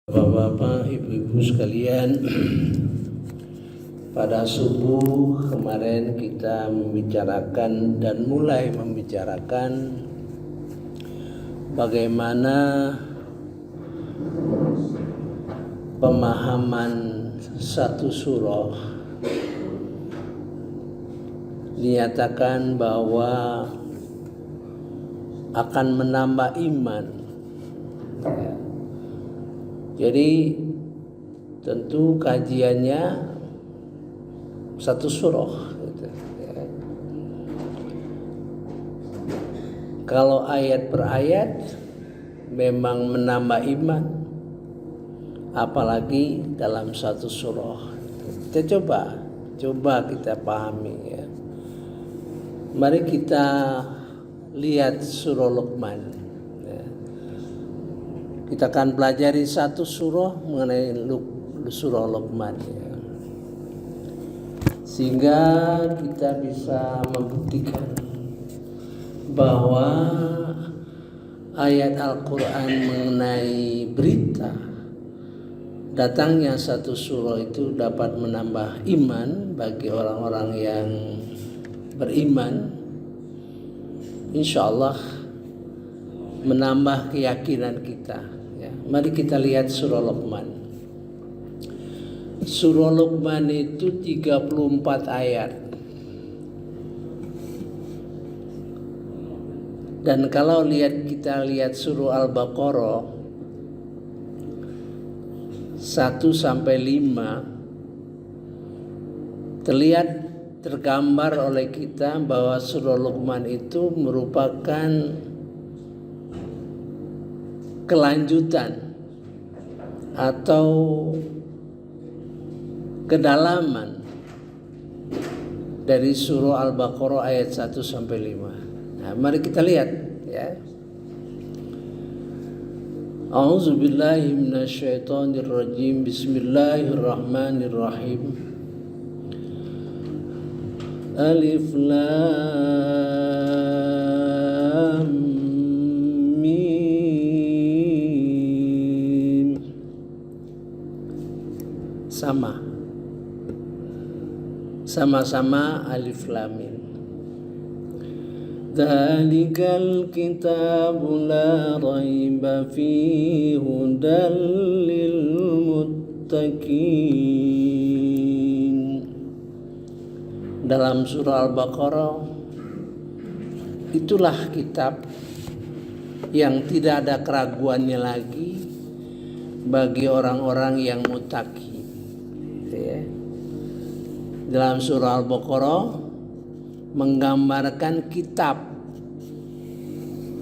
Bapak-bapak, ibu-ibu sekalian, pada subuh kemarin kita membicarakan dan mulai membicarakan bagaimana pemahaman satu surah dinyatakan bahwa akan menambah iman. Jadi tentu kajiannya satu surah gitu, ya. Kalau ayat per ayat memang menambah iman, apalagi dalam satu surah. Kita coba kita pahami, ya. Mari kita lihat surah Luqman. Kita akan pelajari satu surah mengenai surah Luqman, ya. Sehingga kita bisa membuktikan bahwa ayat Al-Quran mengenai berita datangnya satu surah itu dapat menambah iman bagi orang-orang yang beriman, insya Allah menambah keyakinan kita, ya. Mari kita lihat surah Luqman. Surah Luqman itu 34 ayat. Dan kalau kita lihat surah Al-Baqarah 1 sampai 5, tergambar oleh kita bahwa surah Luqman itu merupakan kelanjutan atau kedalaman dari surah Al-Baqarah ayat 1 sampai 5. Nah, mari kita lihat, ya. A'udzubillahi minasyaitonirrajim. Bismillahirrahmanirrahim. Alif Lam Mim. Sama-sama alif lam mim. Dzalikal kitabu la raiba fihi hudal lil muttaqin. Dalam surah Al-Baqarah, itulah kitab yang tidak ada keraguannya lagi bagi orang-orang yang muttaqi, ya. Dalam surah Al-Baqarah menggambarkan kitab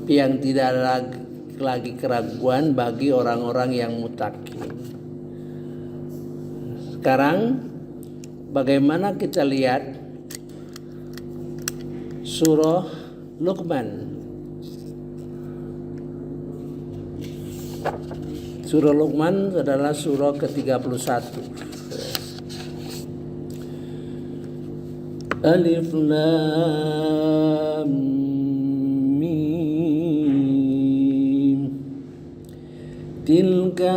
yang tidak ada lagi keraguan bagi orang-orang yang muttaqi. Sekarang bagaimana kita lihat surah Luqman. Surah Luqman adalah surah ke-31. Alif Lam Mim. Tilka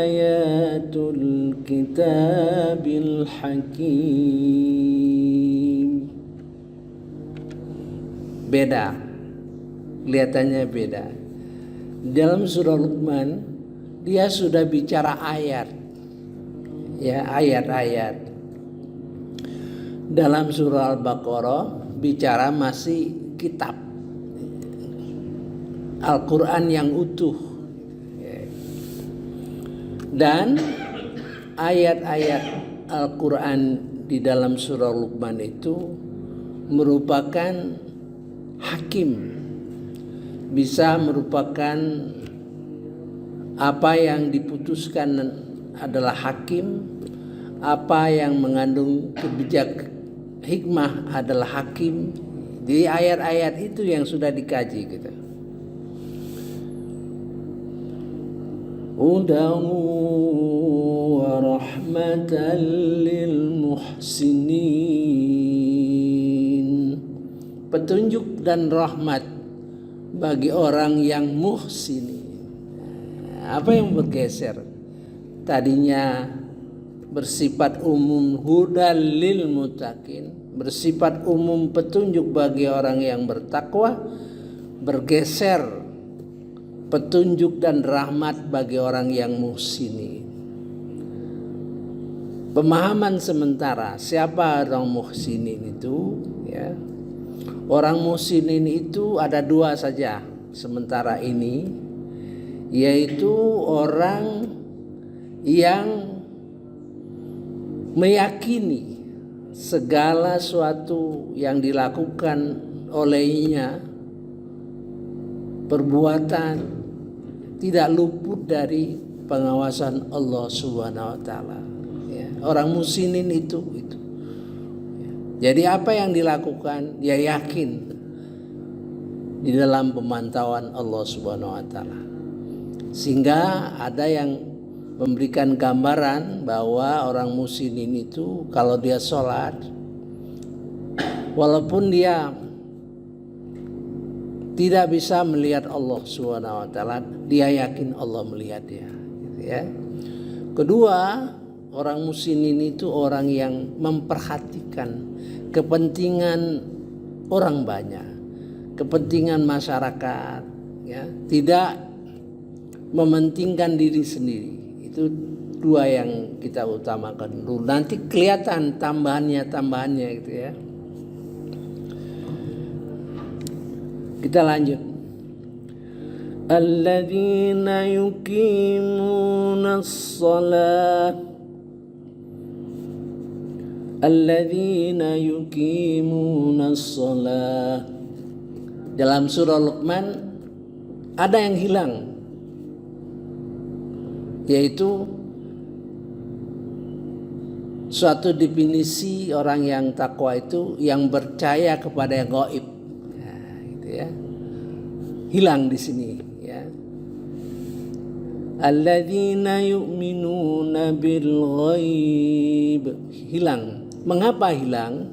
ayatul kitabil hakim. Beda, kelihatannya beda. Dalam surah Luqman dia sudah bicara ayat, ya, ayat-ayat. Dalam surah Al-Baqarah bicara masih kitab Al-Quran yang utuh, dan ayat-ayat Al-Quran di dalam surah Luqman itu merupakan hakim, bisa merupakan apa yang diputuskan adalah hakim, apa yang mengandung hikmah adalah hakim. Di ayat-ayat itu yang sudah dikaji gitu. Hudan wa rahmatan lil muhsinin. Petunjuk dan rahmat bagi orang yang muhsinin. Apa yang bergeser? tadinya bersifat umum hudal lil muttaqin, bersifat umum petunjuk bagi orang yang bertakwa, bergeser petunjuk dan rahmat bagi orang yang muhsinin. Pemahaman sementara siapa orang muhsinin itu, ya. Orang muhsinin itu ada dua saja sementara ini, yaitu orang yang meyakini segala sesuatu yang dilakukan olehnya, perbuatan tidak luput dari pengawasan Allah Subhanahu wa taala. Ya, orang muhsinin itu. Jadi apa yang dilakukan dia yakin di dalam pemantauan Allah Subhanahu wa taala. Sehingga ada yang memberikan gambaran bahwa orang muhsinin itu kalau dia sholat, walaupun dia tidak bisa melihat Allah Subhanahu wa taala, dia yakin Allah melihat dia, gitu ya. Kedua, orang muhsinin itu orang yang memperhatikan kepentingan orang banyak, kepentingan masyarakat, ya, tidak mementingkan diri sendiri. Itu dua yang kita utamakan dulu. Nanti kelihatan tambahannya gitu ya. Kita lanjut. Alladzina yuqimunas shalah, alladzina yuqimunas shalah. Dalam surah Luqman ada yang hilang, yaitu suatu definisi orang yang takwa itu yang percaya kepada yang gaib. Nah, gitu ya. Hilang di sini, ya. Alladzina yu'minuna bil ghaib. Hilang. Mengapa hilang?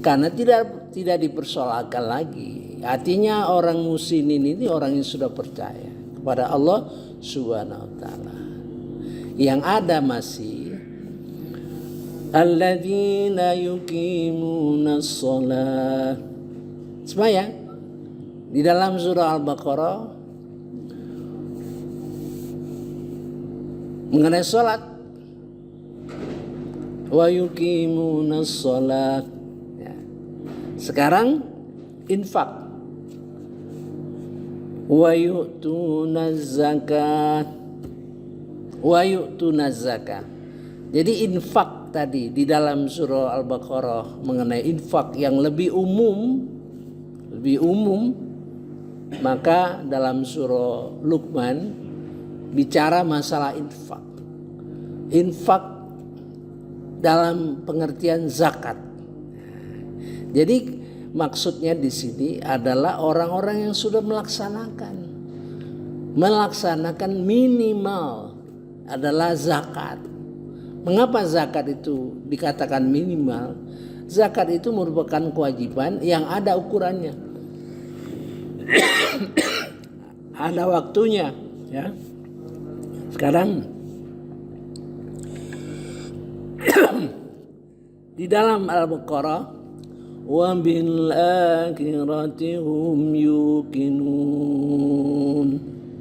Karena tidak dipersoalkan lagi. Artinya orang muhsinin ini orang yang sudah percaya kepada Allah Subhanahu wa taala. Yang ada masih alladzina yuqimunas shalah. Sembahyang di dalam surah Al-Baqarah mengenai salat, wa yuqimunas shalah. Ya. Sekarang infak, wa yu'tunaz zakat, wa yu'tunaz zakat. Jadi infak tadi di dalam surah Al-Baqarah mengenai infak yang lebih umum, maka dalam surah Luqman bicara masalah infak. Infak dalam pengertian zakat. Jadi maksudnya di sini adalah orang-orang yang sudah melaksanakan minimal adalah zakat. Mengapa zakat itu dikatakan minimal? Zakat itu merupakan kewajiban yang ada ukurannya. Ada waktunya, ya. Sekarang di dalam Al-Baqarah, wa bil akhirati hum yuqinun.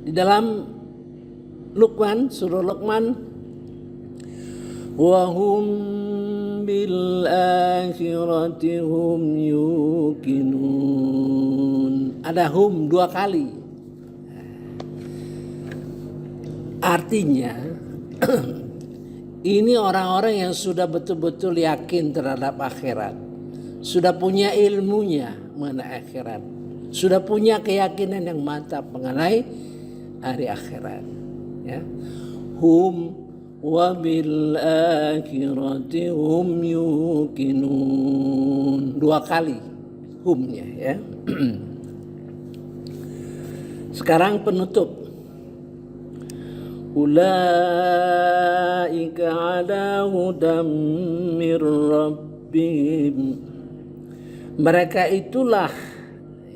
Di dalam Luqman, surah Luqman, wa hum bil akhirati hum yuqinun. Ada hum dua kali. Artinya ini orang-orang yang sudah betul-betul yakin terhadap akhirat, sudah punya ilmunya mengenai akhirat, sudah punya keyakinan yang mantap mengenai hari akhirat, ya. Hum wa bil akhirati hum yuqinun. Dua kali humnya, ya. Sekarang penutup. Ulaika ala hudam mir rabbihim. Mereka itulah,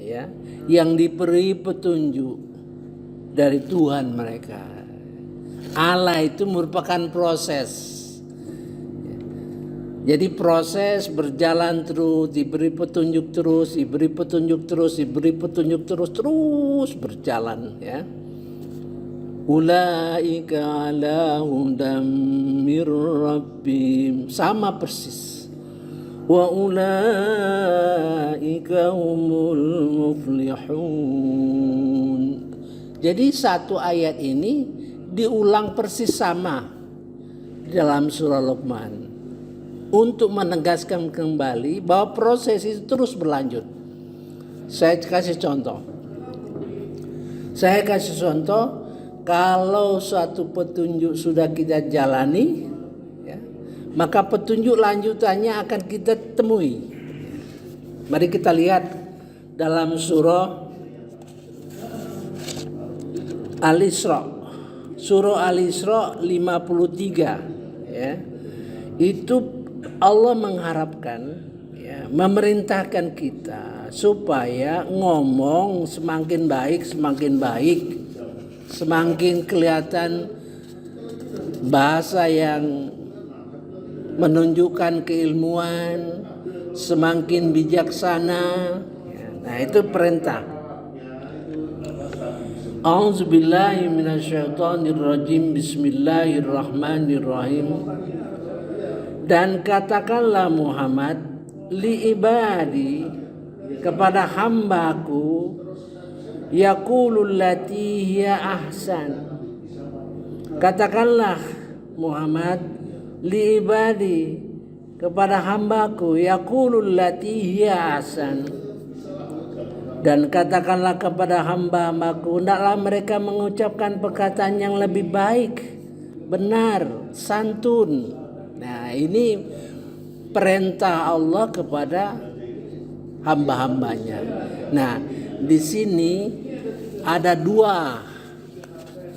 ya, yang diberi petunjuk dari Tuhan mereka. Allah itu merupakan proses. Jadi proses berjalan terus, diberi petunjuk terus, diberi petunjuk terus, diberi petunjuk terus berjalan ya. Ulaika ala hudam mir rabbihim, sama persis. Wa ulaika humul muflihun. Jadi satu ayat ini diulang persis sama dalam surah Luqman untuk menegaskan kembali bahwa proses itu terus berlanjut. Saya kasih contoh. Kalau suatu petunjuk sudah kita jalani, ya, maka petunjuk lanjutannya akan kita temui. Mari kita lihat dalam surah Al-Isra. Surah Al-Isra 53 ya. Itu Allah mengharapkan ya, memerintahkan kita supaya ngomong semakin baik, semakin kelihatan bahasa yang menunjukkan keilmuan, semakin bijaksana. Nah, itu perintah. A'udzubillahi minasyaitonirrajim. Bismillahirrahmanirrahim. Dan katakanlah Muhammad li ibadi, kepada hambaku, yaqulul lati hiya ahsan. Katakanlah Muhammad li ibadi, kepada hambaku, yaqulul lati hiya ahsan. Dan katakanlah kepada hamba-hambaku, hendaklah mereka mengucapkan perkataan yang lebih baik, benar, santun. Nah, ini perintah Allah kepada hamba-hambanya. Nah, di sini ada dua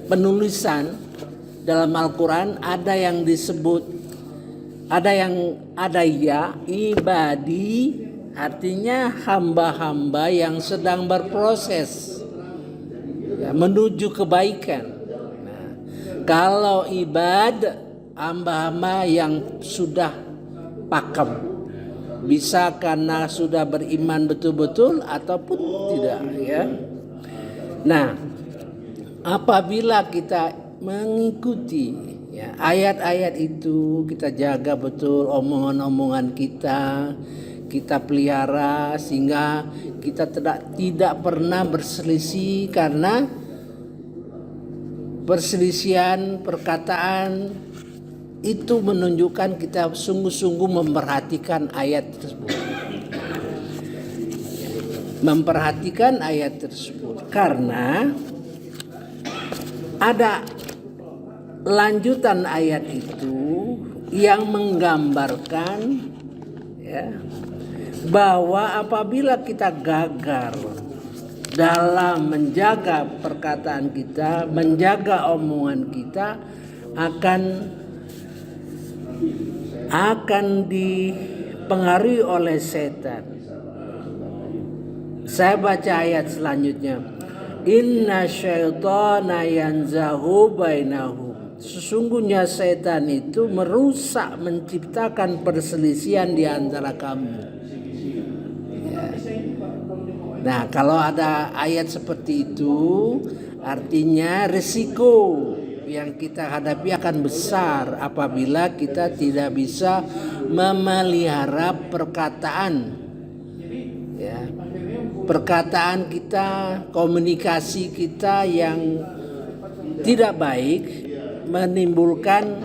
penulisan dalam Al-Quran, ada yang disebut, ada ya ibadi, artinya hamba-hamba yang sedang berproses ya, menuju kebaikan. Nah, kalau ibad, hamba-hamba yang sudah pakem, bisa karena sudah beriman betul-betul ataupun tidak ya. Nah, apabila kita mengikuti ya, ayat-ayat itu, kita jaga betul omongan-omongan kita pelihara sehingga kita tidak pernah berselisih, karena perselisihan perkataan itu menunjukkan kita sungguh-sungguh memperhatikan ayat tersebut. Memperhatikan ayat tersebut karena ada lanjutan ayat itu yang menggambarkan ya, bahwa apabila kita gagal dalam menjaga perkataan kita, menjaga omongan kita, akan dipengaruhi oleh setan. Saya baca ayat selanjutnya. Inna syaitana yanzahu bainahum. Sesungguhnya setan itu merusak, menciptakan perselisihan di antara kamu. Ya. Nah, kalau ada ayat seperti itu, artinya risiko yang kita hadapi akan besar apabila kita tidak bisa memelihara perkataan ya, perkataan kita, komunikasi kita yang tidak baik menimbulkan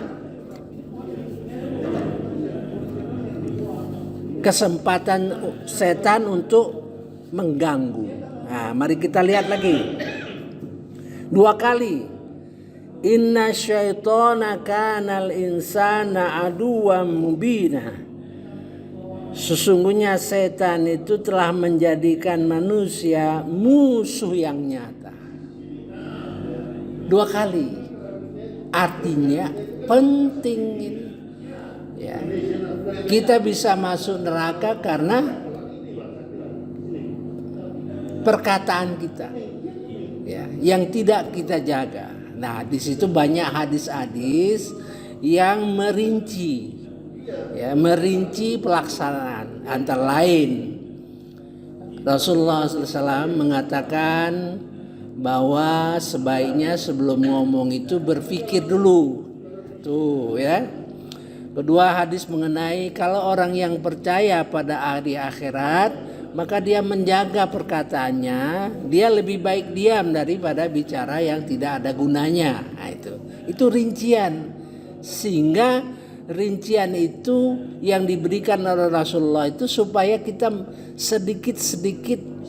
kesempatan setan untuk mengganggu. Nah, mari kita lihat lagi 2 kali. Inna syaitana kanal insana aduwwan mubina. Sesungguhnya setan itu telah menjadikan manusia musuh yang nyata. 2 kali. Artinya penting ini. Ya. Kita bisa masuk neraka karena perkataan kita ya, yang tidak kita jaga. Nah, di situ banyak hadis-hadis yang merinci, ya, merinci pelaksanaan. Antara lain Rasulullah SAW mengatakan bahwa sebaiknya sebelum ngomong itu berpikir dulu. Tuh ya. Kedua, hadis mengenai kalau orang yang percaya pada hari akhirat, maka dia menjaga perkataannya, dia lebih baik diam daripada bicara yang tidak ada gunanya. Nah, itu rincian. Sehingga rincian itu yang diberikan oleh Rasulullah itu supaya kita sedikit-sedikit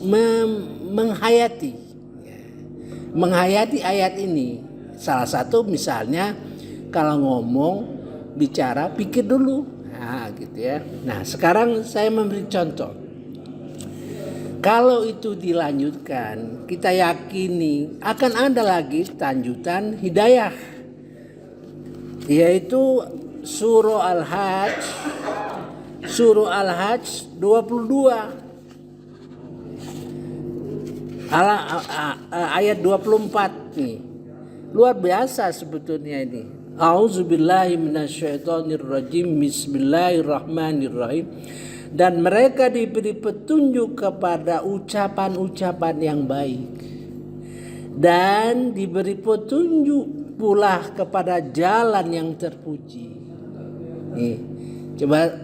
menghayati ayat ini. Salah satu misalnya kalau ngomong, bicara, pikir dulu. Nah, gitu ya. Nah, sekarang saya memberi contoh. Kalau itu dilanjutkan, kita yakini akan ada lagi lanjutan hidayah, yaitu surah Al-Hajj 22 ayat 24 nih. Luar biasa sebetulnya ini. A'udzubillahi minasyaitonirrajim. Bismillahirrahmanirrahim. Dan mereka diberi petunjuk kepada ucapan-ucapan yang baik, dan diberi petunjuk pula kepada jalan yang terpuji. Nih, coba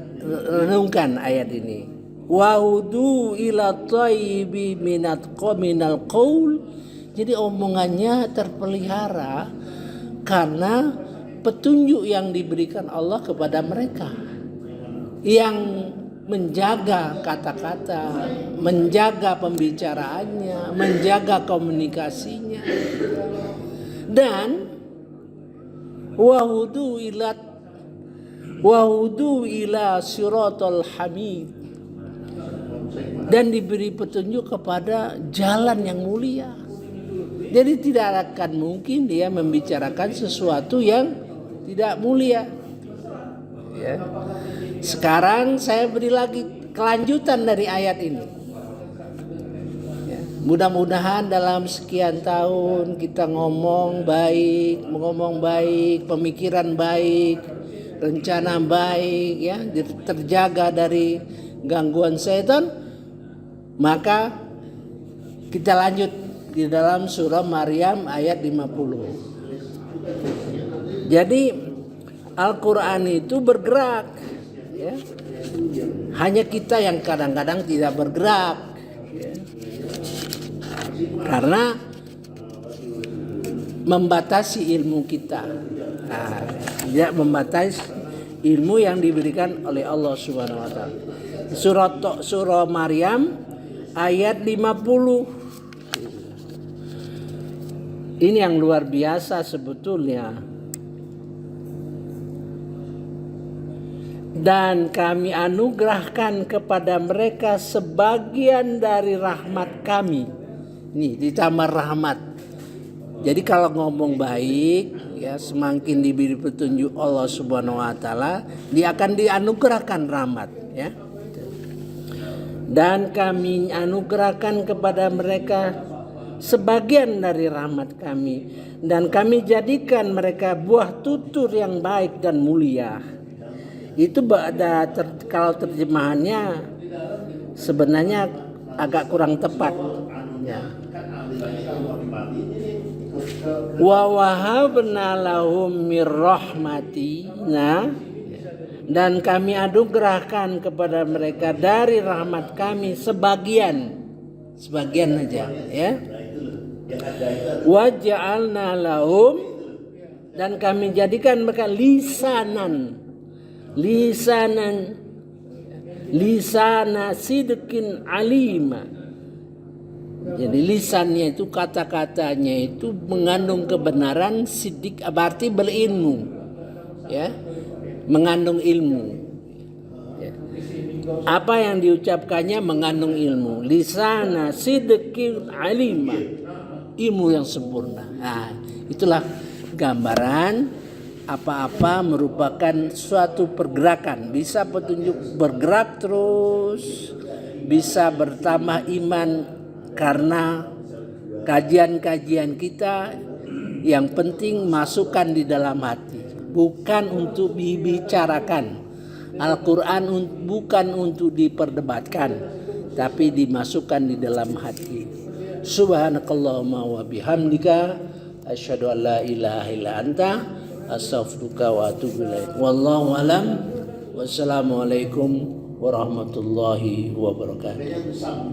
renungkan ayat ini. Wahudu ila thayyibi minal qaul. Jadi omongannya terpelihara karena petunjuk yang diberikan Allah kepada mereka, yang menjaga kata-kata, menjaga pembicaraannya, menjaga komunikasinya. Dan wahudu ila siratal hamid, dan diberi petunjuk kepada jalan yang mulia. Jadi tidak akan mungkin dia membicarakan sesuatu yang tidak mulia. Ya. Sekarang saya beri lagi kelanjutan dari ayat ini. Ya. Mudah-mudahan dalam sekian tahun kita ngomong baik, pemikiran baik, rencana baik, ya, terjaga dari gangguan setan. Maka kita lanjut di dalam surah Maryam ayat 50. Jadi Al-Quran itu bergerak, ya. Hanya kita yang kadang-kadang tidak bergerak, ya. Karena membatasi ilmu kita. Nah, tidak membatasi ilmu yang diberikan oleh Allah Subhanahu wa taala. Surah Maryam ayat 50. Ini yang luar biasa sebetulnya. Dan kami anugerahkan kepada mereka sebagian dari rahmat kami. Nih, ditambah rahmat. Jadi kalau ngomong baik, ya, semakin diberi petunjuk Allah Subhanahu wa taala, dia akan dianugerahkan rahmat, ya. Dan kami anugerahkan kepada mereka sebagian dari rahmat kami, dan kami jadikan mereka buah tutur yang baik dan mulia. Itu kalau terjemahannya sebenarnya agak kurang tepat, ya. Wa wahabna lahum mir rahmatina, dan kami anugerahkan kepada mereka dari rahmat kami sebagian aja, ya. Wa ja'alna lahum, dan kami jadikan mereka lisana sidqin alima. Jadi lisannya itu, kata-katanya itu mengandung kebenaran, sidik berarti berilmu, ya, mengandung ilmu, ya. Apa yang diucapkannya mengandung ilmu. Lisana sidqin alima, ilmu yang sempurna. Nah, itulah gambaran apa-apa merupakan suatu pergerakan. Bisa petunjuk bergerak terus, bisa bertambah iman karena kajian-kajian kita, Yang penting masukkan di dalam hati, bukan untuk dibicarakan. Al-Quran bukan untuk diperdebatkan, tapi dimasukkan di dalam hati. Subhanakallahumma wa bihamdika asyhadu an la ilaha illa anta astaghfiruka wa atubu ilaik. Wallahu alam. Wassalamualaikum warahmatullahi wabarakatuh.